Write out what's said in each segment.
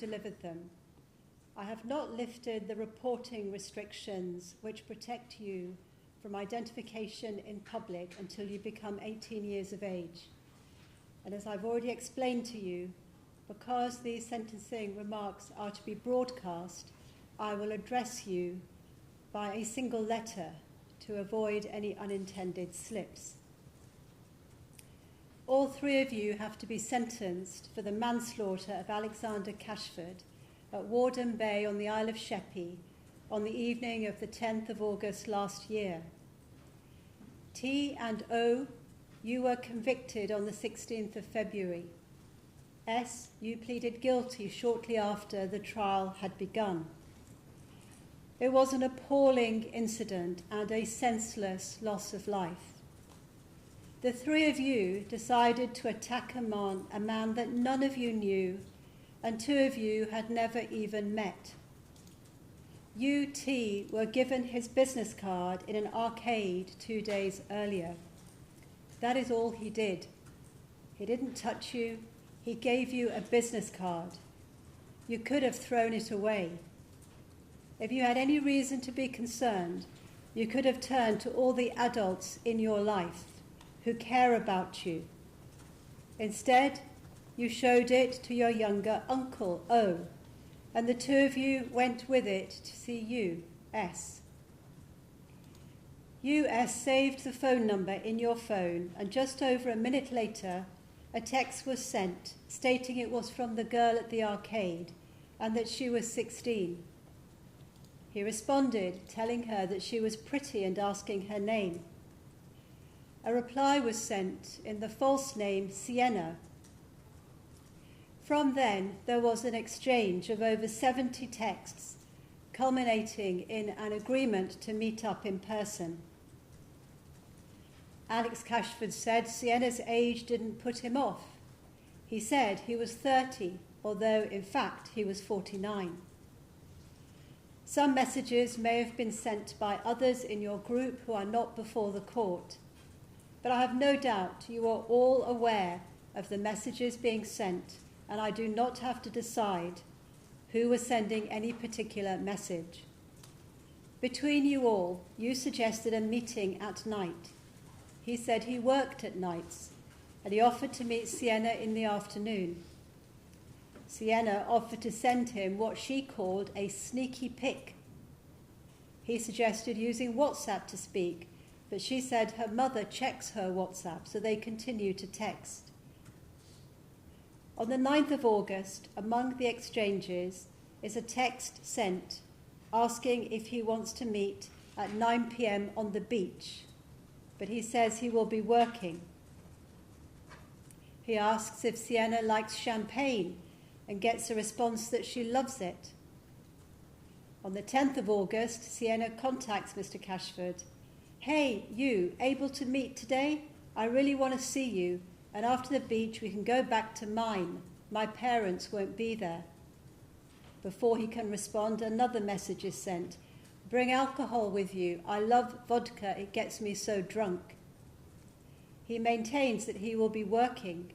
delivered them. I have not lifted the reporting restrictions which protect you from identification in public until you become 18 years of age. And as I've already explained to you, because these sentencing remarks are to be broadcast, I will address you by a single letter to avoid any unintended slips. All three of you have to be sentenced for the manslaughter of Alexander Cashford at Warden Bay on the Isle of Sheppey on the evening of the 10th of August last year. T and O, you were convicted on the 16th of February. S, you pleaded guilty shortly after the trial had begun. It was an appalling incident and a senseless loss of life. The three of you decided to attack a man that none of you knew and two of you had never even met. You, T, were given his business card in an arcade 2 days earlier. That is all he did. He didn't touch you. He gave you a business card. You could have thrown it away. If you had any reason to be concerned, you could have turned to all the adults in your life who care about you. Instead, you showed it to your younger uncle, O, and the two of you went with it to see you, S. You, S, saved the phone number in your phone, and just over a minute later, a text was sent stating it was from the girl at the arcade and that she was 16. He responded, telling her that she was pretty and asking her name. A reply was sent in the false name Sienna. From then, there was an exchange of over 70 texts, culminating in an agreement to meet up in person. Alex Cashford said Sienna's age didn't put him off. He said he was 30, although in fact he was 49. Some messages may have been sent by others in your group who are not before the court, but I have no doubt you are all aware of the messages being sent, and I do not have to decide who was sending any particular message. Between you all, you suggested a meeting at night. He said he worked at nights, and he offered to meet Sienna in the afternoon. Sienna offered to send him what she called a sneaky pic. He suggested using WhatsApp to speak, but she said her mother checks her WhatsApp, so they continue to text. On the 9th of August, among the exchanges, is a text sent asking if he wants to meet at 9 p.m. on the beach, but he says he will be working. He asks if Sienna likes champagne and gets a response that she loves it. On the 10th of August, Sienna contacts Mr. Cashford. Hey, you, able to meet today? I really want to see you, and after the beach we can go back to mine. My parents won't be there. Before he can respond, another message is sent. Bring alcohol with you. I love vodka. It gets me so drunk. He maintains that he will be working.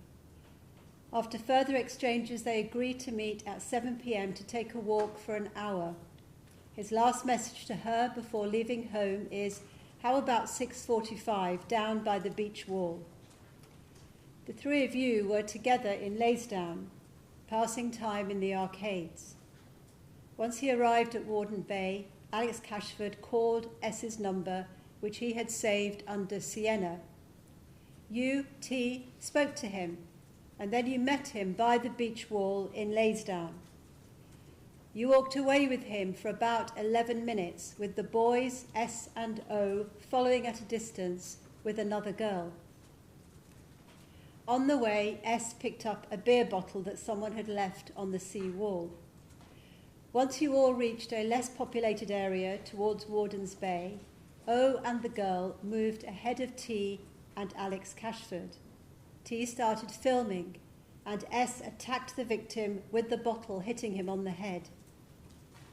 After further exchanges, they agree to meet at 7 p.m. to take a walk for an hour. His last message to her before leaving home is, how about 6:45 down by the beach wall? The three of you were together in Leysdown, passing time in the arcades. Once he arrived at Warden Bay, Alex Cashford called S's number, which he had saved under Sienna. You, T, spoke to him, and then you met him by the beach wall in Leysdown. You walked away with him for about 11 minutes, with the boys, S and O, following at a distance with another girl. On the way, S picked up a beer bottle that someone had left on the sea wall. Once you all reached a less populated area towards Warden's Bay, O and the girl moved ahead of T and Alex Cashford. T started filming, and S attacked the victim with the bottle, hitting him on the head.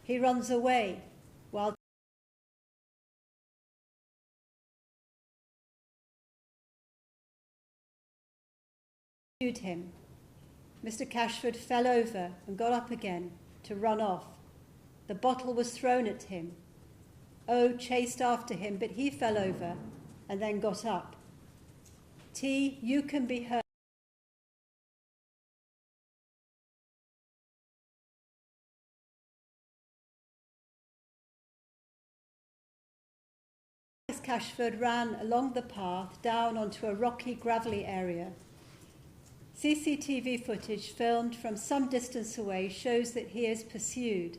He runs away, while pursued him. Mr. Cashford fell over and got up again to run off. The bottle was thrown at him. O chased after him, but he fell over and then got up. T, you can be heard. Cashford ran along the path down onto a rocky, gravelly area. CCTV footage filmed from some distance away shows that he is pursued.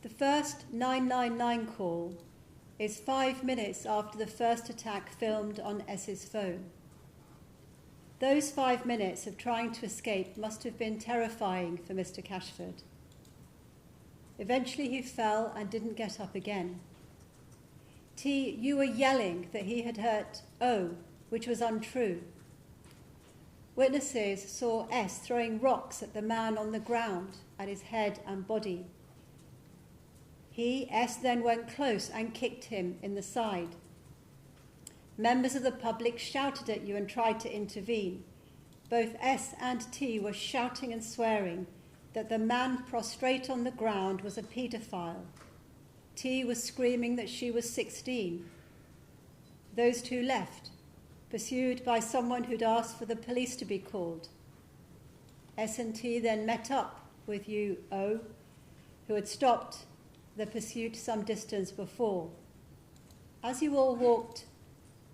The first 999 call is 5 minutes after the first attack filmed on S's phone. Those 5 minutes of trying to escape must have been terrifying for Mr. Cashford. Eventually he fell and didn't get up again. T, you were yelling that he had hurt O, which was untrue. Witnesses saw S throwing rocks at the man on the ground, at his head and body. S then went close and kicked him in the side. Members of the public shouted at you and tried to intervene. Both S and T were shouting and swearing that the man prostrate on the ground was a paedophile. T was screaming that she was 16. Those two left, pursued by someone who'd asked for the police to be called. S and T then met up with you, O, who had stopped the pursuit some distance before. As you all walked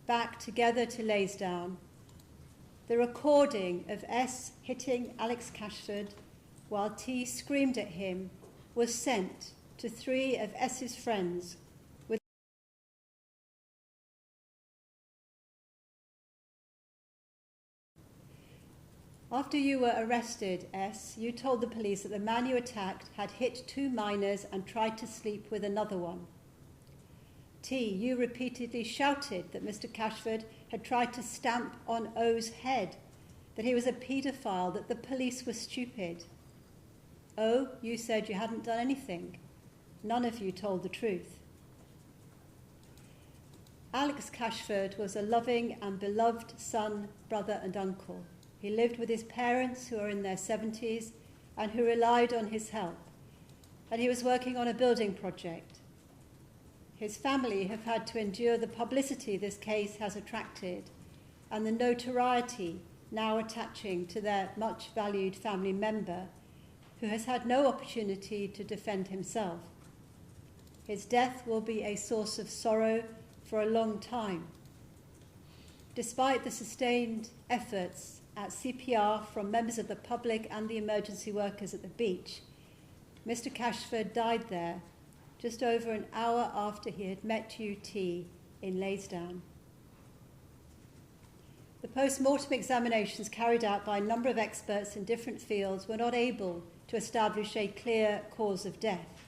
back together to Leysdown, the recording of S hitting Alex Cashford while T screamed at him was sent to 3 of S's friends. After you were arrested, S, you told the police that the man you attacked had hit 2 minors and tried to sleep with another one. T, you repeatedly shouted that Mr. Cashford had tried to stamp on O's head, that he was a paedophile, that the police were stupid. O, you said you hadn't done anything. None of you told the truth. Alex Cashford was a loving and beloved son, brother and uncle. He lived with his parents, who are in their 70s, and who relied on his help. And he was working on a building project. His family have had to endure the publicity this case has attracted and the notoriety now attaching to their much valued family member, who has had no opportunity to defend himself. His death will be a source of sorrow for a long time. Despite the sustained efforts at CPR from members of the public and the emergency workers at the beach, Mr. Cashford died there just over an hour after he had met UT in Leysdown. The post-mortem examinations carried out by a number of experts in different fields were not able to establish a clear cause of death.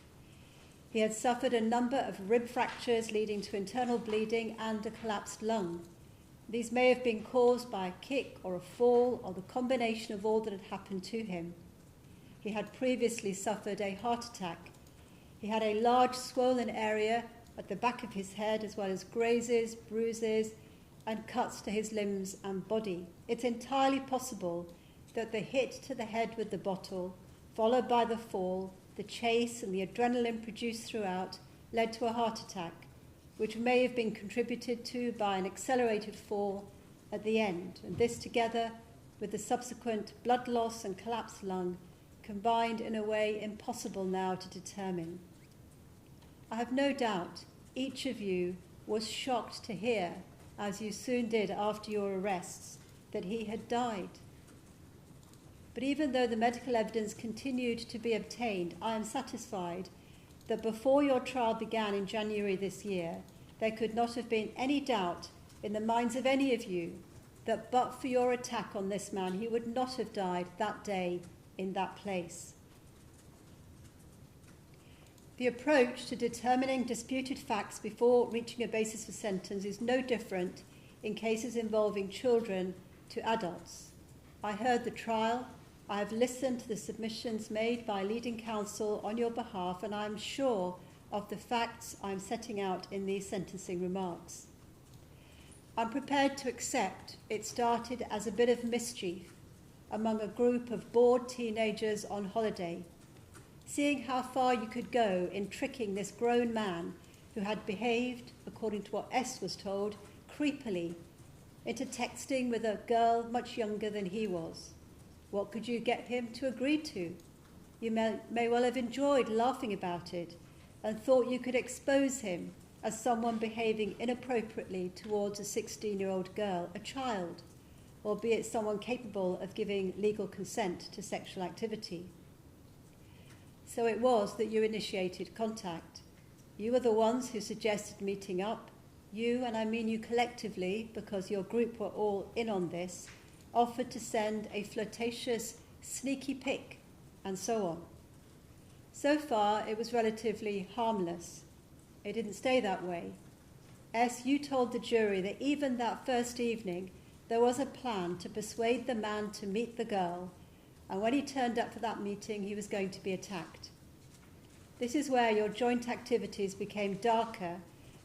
He had suffered a number of rib fractures leading to internal bleeding and a collapsed lung. These may have been caused by a kick or a fall or the combination of all that had happened to him. He had previously suffered a heart attack. He had a large swollen area at the back of his head, as well as grazes, bruises, and cuts to his limbs and body. It's entirely possible that the hit to the head with the bottle, followed by the fall, the chase and the adrenaline produced throughout, led to a heart attack, which may have been contributed to by an accelerated fall at the end. And this, together with the subsequent blood loss and collapsed lung, combined in a way impossible now to determine. I have no doubt each of you was shocked to hear, as you soon did after your arrests, that he had died. But even though the medical evidence continued to be obtained, I am satisfied that before your trial began in January this year, there could not have been any doubt in the minds of any of you that but for your attack on this man, he would not have died that day in that place. The approach to determining disputed facts before reaching a basis for sentence is no different in cases involving children to adults. I heard the trial. I have listened to the submissions made by leading counsel on your behalf, and I am sure of the facts I am setting out in these sentencing remarks. I'm prepared to accept it started as a bit of mischief, among a group of bored teenagers on holiday, seeing how far you could go in tricking this grown man who had behaved, according to what S was told, creepily, into texting with a girl much younger than he was. What could you get him to agree to? You may well have enjoyed laughing about it and thought you could expose him as someone behaving inappropriately towards a 16-year-old girl, a child, albeit someone capable of giving legal consent to sexual activity. So it was that you initiated contact. You were the ones who suggested meeting up. You, and I mean you collectively, because your group were all in on this, offered to send a flirtatious, sneaky pic, and so on. So far, it was relatively harmless. It didn't stay that way. S, you told the jury that even that first evening, there was a plan to persuade the man to meet the girl, and when he turned up for that meeting, he was going to be attacked. This is where your joint activities became darker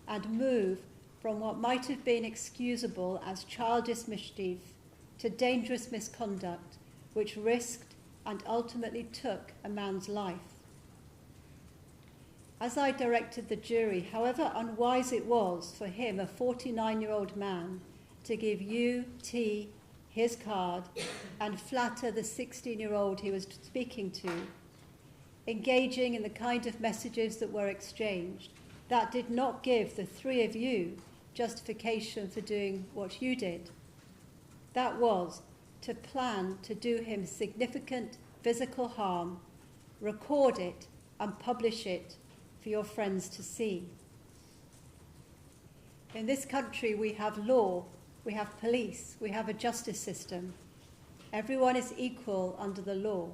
and moved from what might have been excusable as childish mischief to dangerous misconduct, which risked and ultimately took a man's life. As I directed the jury, however unwise it was for him, a 49-year-old man, to give you, T, his card and flatter the 16-year-old he was speaking to, engaging in the kind of messages that were exchanged, that did not give the three of you justification for doing what you did. That was to plan to do him significant physical harm, record it and publish it for your friends to see. In this country we have law, we have police, we have a justice system. Everyone is equal under the law.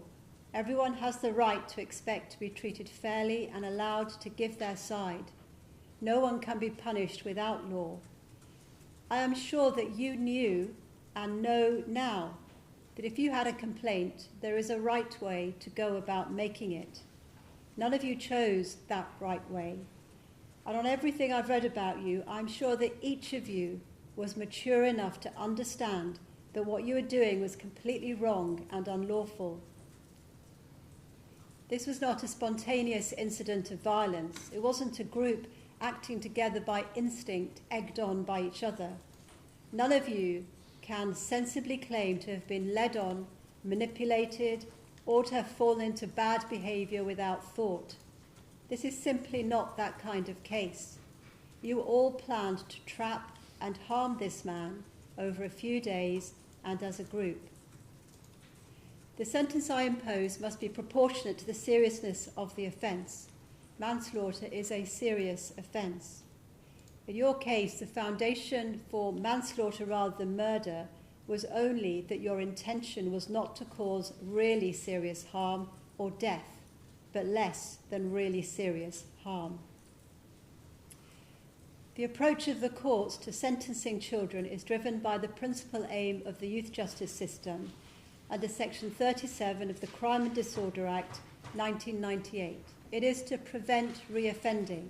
Everyone has the right to expect to be treated fairly and allowed to give their side. No one can be punished without law. I am sure that you knew and know now that if you had a complaint, there is a right way to go about making it. None of you chose that right way. And on everything I've read about you, I'm sure that each of you was mature enough to understand that what you were doing was completely wrong and unlawful. This was not a spontaneous incident of violence. It wasn't a group acting together by instinct, egged on by each other. None of you can sensibly claim to have been led on, manipulated, or to have fallen into bad behaviour without thought. This is simply not that kind of case. You all planned to trap and harm this man over a few days and as a group. The sentence I impose must be proportionate to the seriousness of the offence. Manslaughter is a serious offence. In your case, the foundation for manslaughter rather than murder was only that your intention was not to cause really serious harm or death, but less than really serious harm. The approach of the courts to sentencing children is driven by the principal aim of the youth justice system under Section 37 of the Crime and Disorder Act 1998. It is to prevent reoffending,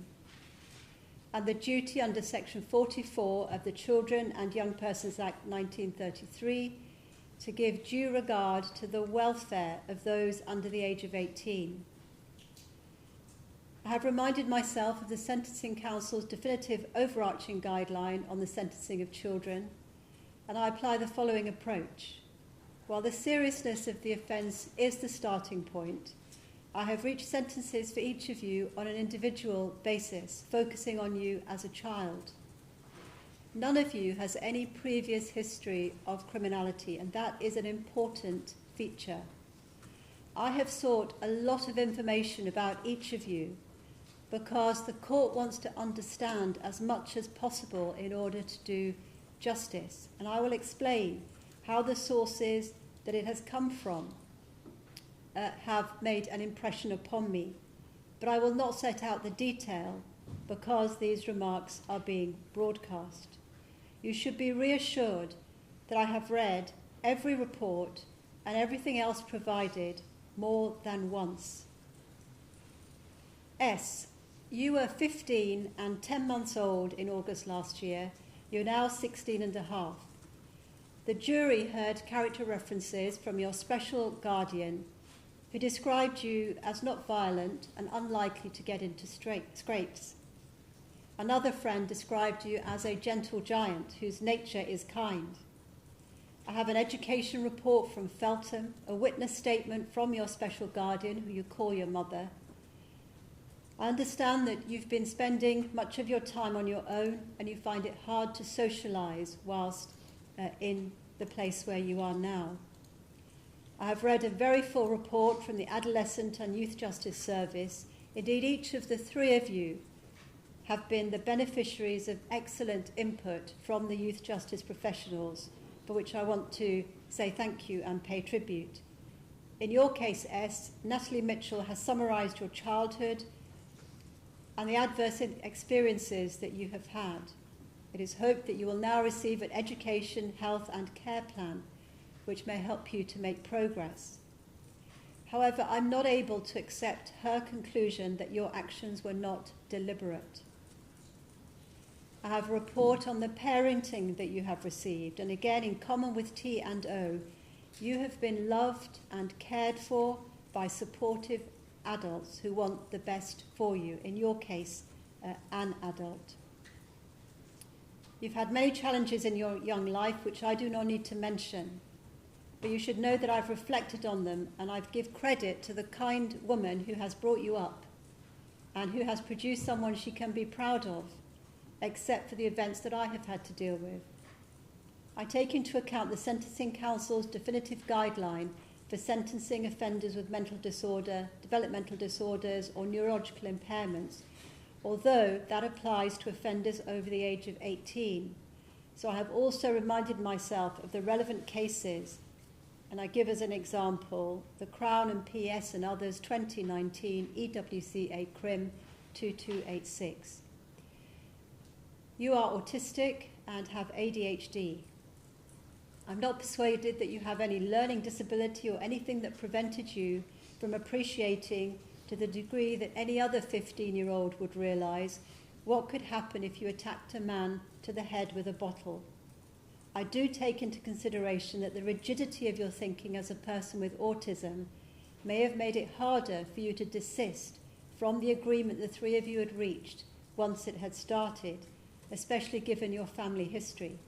and the duty under Section 44 of the Children and Young Persons Act 1933 to give due regard to the welfare of those under the age of 18. I have reminded myself of the Sentencing Council's definitive overarching guideline on the sentencing of children, and I apply the following approach. While the seriousness of the offence is the starting point, I have reached sentences for each of you on an individual basis, focusing on you as a child. None of you has any previous history of criminality, and that is an important feature. I have sought a lot of information about each of you because the court wants to understand as much as possible in order to do justice. And I will explain how the sources that it has come from have made an impression upon me. But I will not set out the detail because these remarks are being broadcast. You should be reassured that I have read every report and everything else provided more than once. S. You were 15 and 10 months old in August last year. You're now 16 and a half. The jury heard character references from your special guardian, who described you as not violent and unlikely to get into scrapes. Another friend described you as a gentle giant whose nature is kind. I have an education report from Feltham, a witness statement from your special guardian, who you call your mother. I understand that you've been spending much of your time on your own and you find it hard to socialise whilst in the place where you are now. I have read a very full report from the Adolescent and Youth Justice Service. Indeed, each of the three of you have been the beneficiaries of excellent input from the youth justice professionals, for which I want to say thank you and pay tribute. In your case, S, Natalie Mitchell has summarised your childhood and the adverse experiences that you have had. It is hoped that you will now receive an education, health and care plan which may help you to make progress. However, I'm not able to accept her conclusion that your actions were not deliberate. I have a report on the parenting that you have received, and again, in common with T and O, you have been loved and cared for by supportive adults who want the best for you, in your case, an adult. You've had many challenges in your young life, which I do not need to mention, but you should know that I've reflected on them, and I give credit to the kind woman who has brought you up and who has produced someone she can be proud of, except for the events that I have had to deal with. I take into account the Sentencing Council's definitive guideline for sentencing offenders with mental disorder, developmental disorders or neurological impairments, although that applies to offenders over the age of 18. So I have also reminded myself of the relevant cases, and I give as an example the Crown and PS and others 2019 EWCA Crim 2286. You are autistic and have ADHD. I'm not persuaded that you have any learning disability or anything that prevented you from appreciating, to the degree that any other 15-year-old would realise, what could happen if you attacked a man to the head with a bottle. I do take into consideration that the rigidity of your thinking as a person with autism may have made it harder for you to desist from the agreement the three of you had reached once it had started, especially given your family history.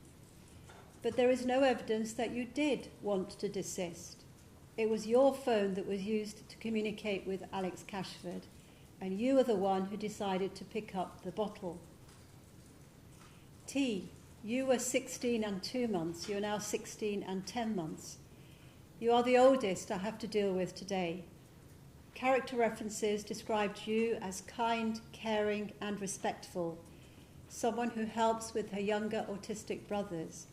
But there is no evidence that you did want to desist. It was your phone that was used to communicate with Alex Cashford, and you are the one who decided to pick up the bottle. T, you were 16 and 2 months. You are now 16 and 10 months. You are the oldest I have to deal with today. Character references described you as kind, caring, and respectful, someone who helps with her younger autistic brothers.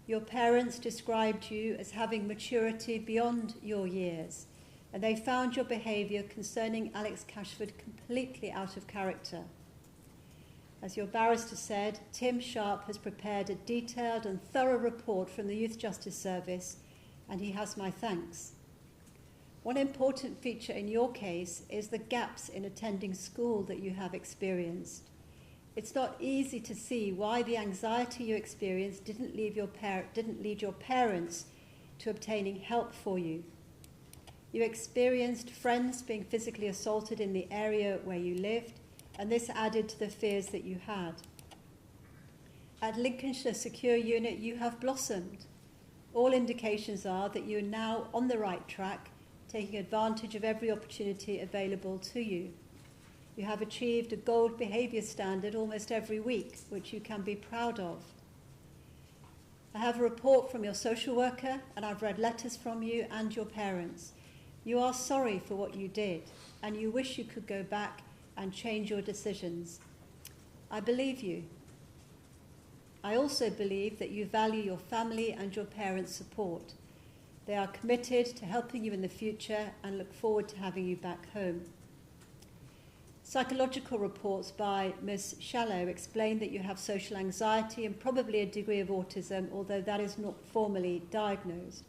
Your parents described you as having maturity beyond your years, and they found your behaviour concerning Alex Cashford completely out of character. As your barrister said, Tim Sharp has prepared a detailed and thorough report from the Youth Justice Service, and he has my thanks. One important feature in your case is the gaps in attending school that you have experienced. It's not easy to see why the anxiety you experienced didn't lead your parents to obtaining help for you. You experienced friends being physically assaulted in the area where you lived, and this added to the fears that you had. At Lincolnshire Secure Unit, you have blossomed. All indications are that you are now on the right track, taking advantage of every opportunity available to you. You have achieved a gold behaviour standard almost every week, which you can be proud of. I have a report from your social worker, and I've read letters from you and your parents. You are sorry for what you did, and you wish you could go back and change your decisions. I believe you. I also believe that you value your family and your parents' support. They are committed to helping you in the future and look forward to having you back home. Psychological reports by Ms. Shallow explain that you have social anxiety and probably a degree of autism, although that is not formally diagnosed.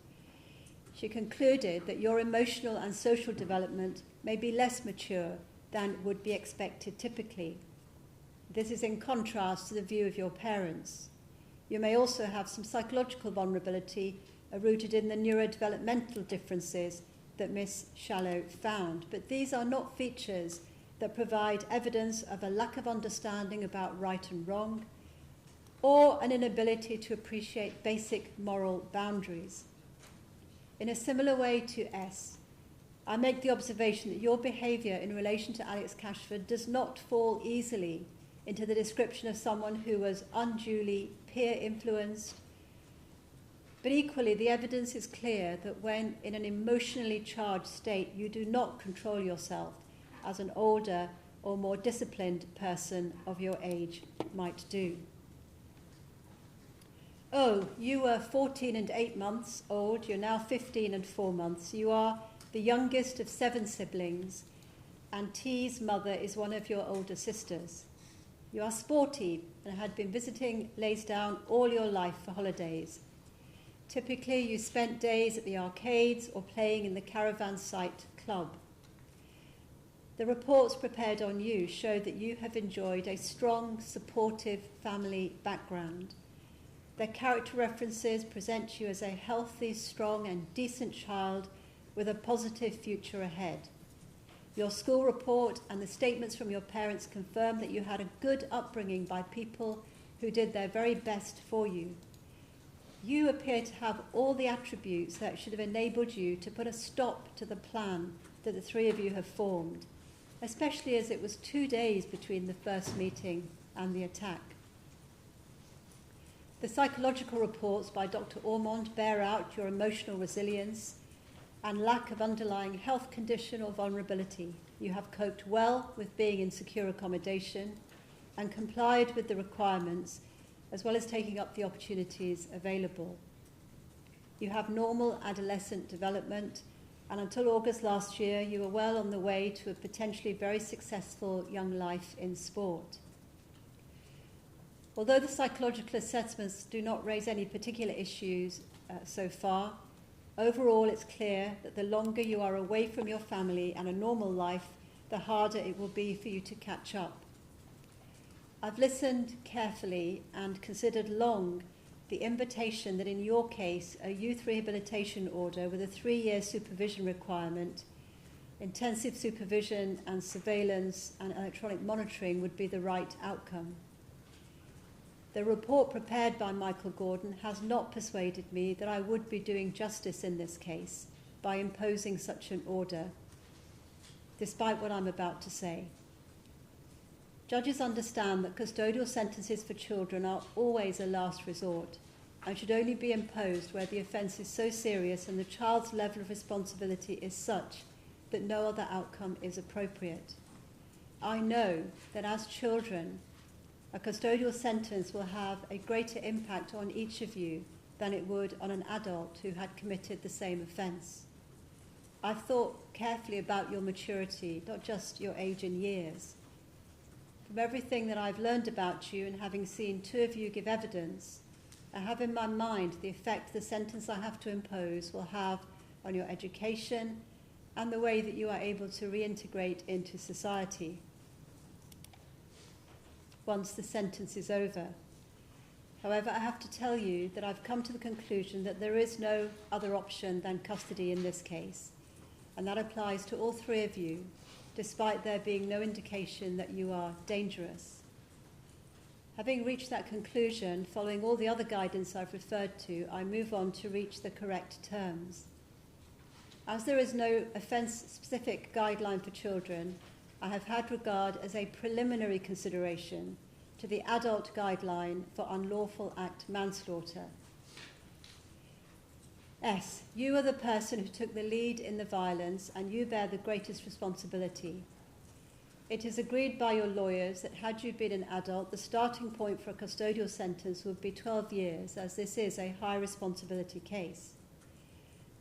She concluded that your emotional and social development may be less mature than would be expected typically. This is in contrast to the view of your parents. You may also have some psychological vulnerability rooted in the neurodevelopmental differences that Miss Shallow found. But these are not features that provide evidence of a lack of understanding about right and wrong, or an inability to appreciate basic moral boundaries. In a similar way to S, I make the observation that your behaviour in relation to Alex Cashford does not fall easily into the description of someone who was unduly peer-influenced. But equally, the evidence is clear that when in an emotionally charged state, you do not control yourself as an older or more disciplined person of your age might do. Oh, you were 14 and 8 months old, you're now 15 and 4 months. You are the youngest of 7 siblings, and T's mother is one of your older sisters. You are sporty and had been visiting Leysdown all your life for holidays. Typically, you spent days at the arcades or playing in the caravan site club. The reports prepared on you show that you have enjoyed a strong, supportive family background. Their character references present you as a healthy, strong, and decent child with a positive future ahead. Your school report and the statements from your parents confirm that you had a good upbringing by people who did their very best for you. You appear to have all the attributes that should have enabled you to put a stop to the plan that the 3 of you have formed, especially as it was 2 days between the first meeting and the attack. The psychological reports by Dr. Ormond bear out your emotional resilience and lack of underlying health condition or vulnerability. You have coped well with being in secure accommodation and complied with the requirements, as well as taking up the opportunities available. You have normal adolescent development, and until August last year, you were well on the way to a potentially very successful young life in sport. Although the psychological assessments do not raise any particular issues so far, overall it's clear that the longer you are away from your family and a normal life, the harder it will be for you to catch up. I've listened carefully and considered long the invitation that in your case, a youth rehabilitation order with a 3-year supervision requirement, intensive supervision and surveillance and electronic monitoring would be the right outcome. The report prepared by Michael Gordon has not persuaded me that I would be doing justice in this case by imposing such an order, despite what I'm about to say. Judges understand that custodial sentences for children are always a last resort and should only be imposed where the offence is so serious and the child's level of responsibility is such that no other outcome is appropriate. I know that as children, a custodial sentence will have a greater impact on each of you than it would on an adult who had committed the same offence. I've thought carefully about your maturity, not just your age in years. From everything that I've learned about you and having seen 2 of you give evidence, I have in my mind the effect the sentence I have to impose will have on your education and the way that you are able to reintegrate into society once the sentence is over. However, I have to tell you that I've come to the conclusion that there is no other option than custody in this case, and that applies to all 3 of you, despite there being no indication that you are dangerous. Having reached that conclusion, following all the other guidance I've referred to, I move on to reach the correct terms. As there is no offence-specific guideline for children, I have had regard as a preliminary consideration to the adult guideline for unlawful act manslaughter. S. You are the person who took the lead in the violence and you bear the greatest responsibility. It is agreed by your lawyers that had you been an adult, the starting point for a custodial sentence would be 12 years, as this is a high responsibility case.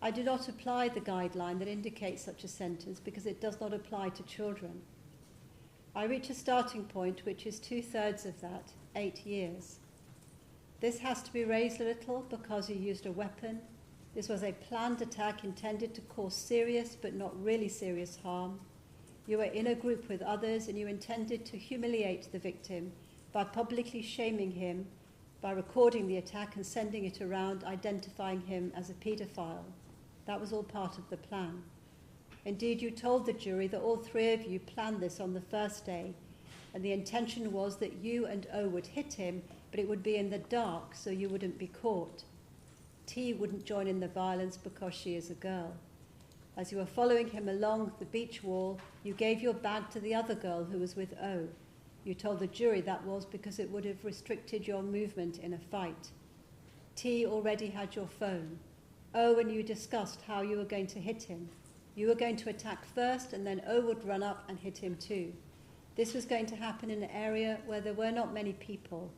I do not apply the guideline that indicates such a sentence because it does not apply to children. I reach a starting point which is 2/3 of that, 8 years. This has to be raised a little because you used a weapon. This was a planned attack intended to cause serious but not really serious harm. You were in a group with others and you intended to humiliate the victim by publicly shaming him by recording the attack and sending it around, identifying him as a paedophile. That was all part of the plan. Indeed, you told the jury that all three of you planned this on the first day, and the intention was that you and O would hit him, but it would be in the dark so you wouldn't be caught. T wouldn't join in the violence because she is a girl. As you were following him along the beach wall, you gave your bag to the other girl who was with O. You told the jury that was because it would have restricted your movement in a fight. T already had your phone. O and you discussed how you were going to hit him. You were going to attack first, and then O would run up and hit him too. This was going to happen in an area where there were not many people,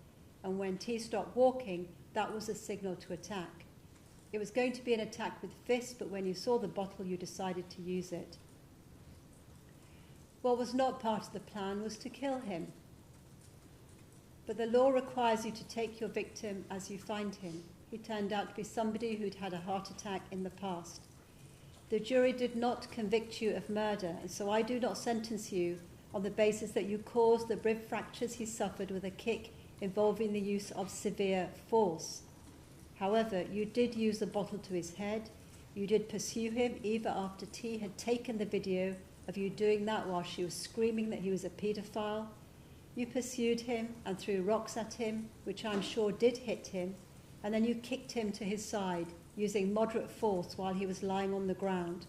and when T stopped walking, that was a signal to attack. It was going to be an attack with fists, but when you saw the bottle, you decided to use it. What was not part of the plan was to kill him. But the law requires you to take your victim as you find him. He turned out to be somebody who'd had a heart attack in the past. The jury did not convict you of murder, and so I do not sentence you on the basis that you caused the rib fractures he suffered with a kick involving the use of severe force. However, you did use the bottle to his head. You did pursue him even after T had taken the video of you doing that while she was screaming that he was a paedophile. You pursued him and threw rocks at him, which I'm sure did hit him, and then you kicked him to his side using moderate force while he was lying on the ground.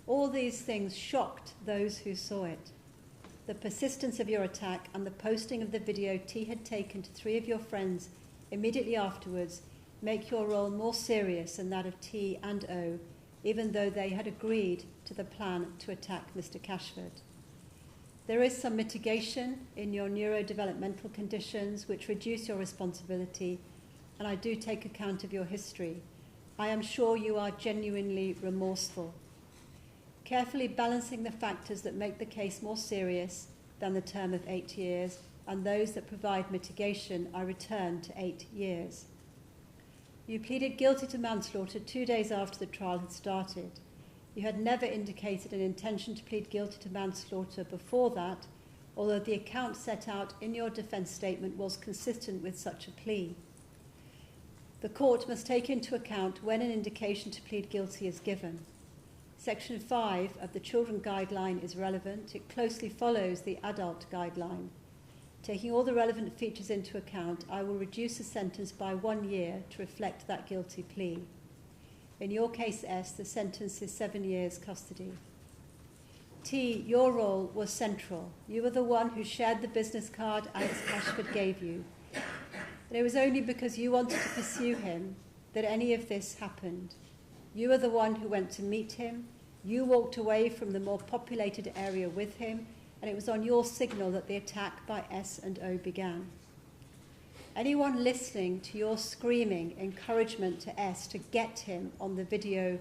All these things shocked those who saw it. The persistence of your attack and the posting of the video T had taken to three of your friends immediately afterwards make your role more serious than that of T and O, even though they had agreed to the plan to attack Mr. Cashford. There is some mitigation in your neurodevelopmental conditions which reduce your responsibility, and I do take account of your history. I am sure you are genuinely remorseful. Carefully balancing the factors that make the case more serious than the term of 8 years and those that provide mitigation, I return to 8 years. You pleaded guilty to manslaughter 2 days after the trial had started. You had never indicated an intention to plead guilty to manslaughter before that, although the account set out in your defence statement was consistent with such a plea. The court must take into account when an indication to plead guilty is given. Section 5 of the Children Guideline is relevant. It closely follows the Adult Guideline. Taking all the relevant features into account, I will reduce the sentence by 1 year to reflect that guilty plea. In your case, S, the sentence is 7 years custody. T, your role was central. You were the one who shared the business card Alex Cashford gave you. And it was only because you wanted to pursue him that any of this happened. You were the one who went to meet him. You walked away from the more populated area with him, and it was on your signal that the attack by S and O began. Anyone listening to your screaming encouragement to S to get him on the video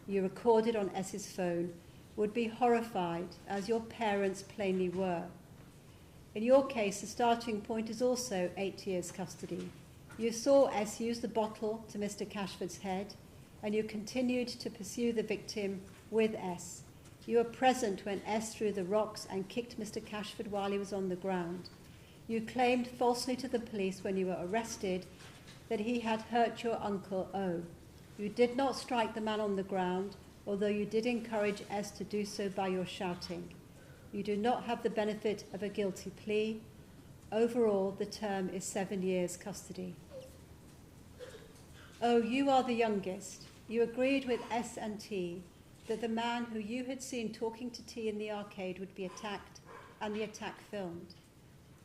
you recorded on S's phone would be horrified, as your parents plainly were. In your case, the starting point is also 8 years custody. You saw S use the bottle to Mr. Cashford's head, and you continued to pursue the victim with S. You were present when S threw the rocks and kicked Mr. Cashford while he was on the ground. You claimed falsely to the police when you were arrested that he had hurt your uncle O. You did not strike the man on the ground, although you did encourage S to do so by your shouting. You do not have the benefit of a guilty plea. Overall, the term is 7 years custody. O, you are the youngest. You agreed with S and T that the man who you had seen talking to T in the arcade would be attacked and the attack filmed.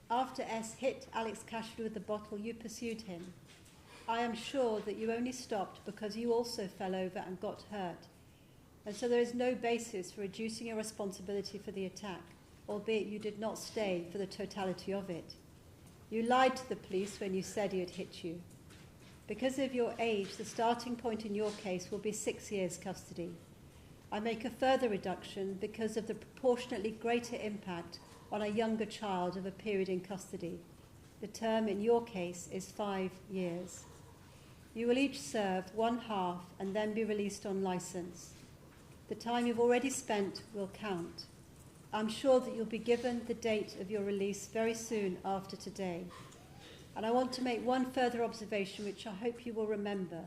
After S hit Alex Cashford with the bottle, you pursued him. I am sure that you only stopped because you also fell over and got hurt, and so there is no basis for reducing your responsibility for the attack, albeit you did not stay for the totality of it. You lied to the police when you said he had hit you. Because of your age, the starting point in your case will be 6 years custody. I make a further reduction because of the proportionately greater impact on a younger child of a period in custody. The term in your case is 5 years. You will each serve 1/2 and then be released on licence. The time you've already spent will count. I'm sure that you'll be given the date of your release very soon after today. And I want to make one further observation, which I hope you will remember.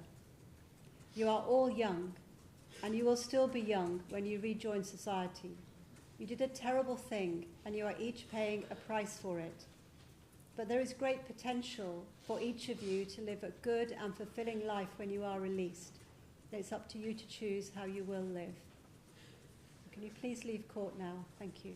You are all young, and you will still be young when you rejoin society. You did a terrible thing, and you are each paying a price for it. But there is great potential for each of you to live a good and fulfilling life when you are released. It's up to you to choose how you will live. Can you please leave court now? Thank you.